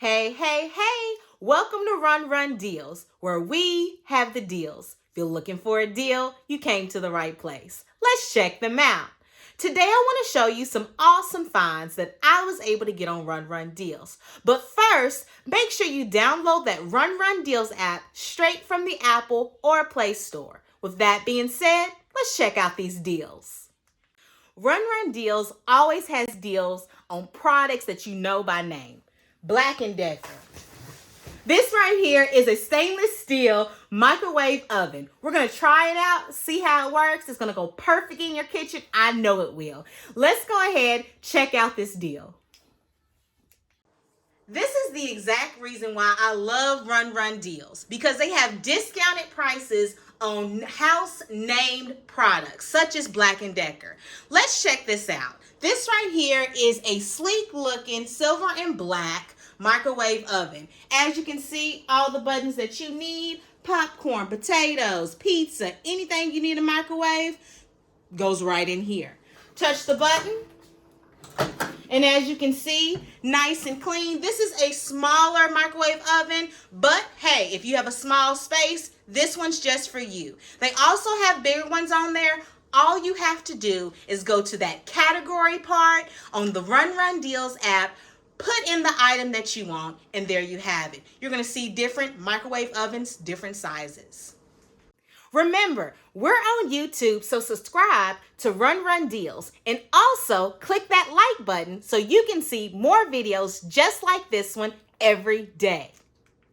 Hey, hey, hey! Welcome to Run Deals, where we have the deals. If you're looking for a deal, you came to the right place. Let's check them out. Today I want to show you some awesome finds that I was able to get on Run Deals. But first, make sure you download that Run Deals app straight from the Apple or Play Store. With that being said, let's check out these deals. Run Deals always has deals on products that you know by name. Black+Decker. This right here is a stainless steel microwave oven. We're going to try it out, see how it works. It's going to go perfect in your kitchen. I know it will. Let's go ahead, check out this deal. This is the exact reason why I love Run Deals, because they have discounted prices on house named products such as Black+Decker. Let's check this out. This right here is a sleek looking silver and black microwave oven. As you can see, all the buttons that you need, popcorn, potatoes, pizza, anything you need a microwave goes right in here. Touch the button. And as you can see, nice and clean. This is a smaller microwave oven, but hey, if you have a small space, this one's just for you. They also have bigger ones on there. All you have to do is go to that category part on the Run Deals app, put in the item that you want, and there you have it. You're going to see different microwave ovens, different sizes. Remember, we're on YouTube, so subscribe to Run Deals and also click that like button so you can see more videos just like this one every day.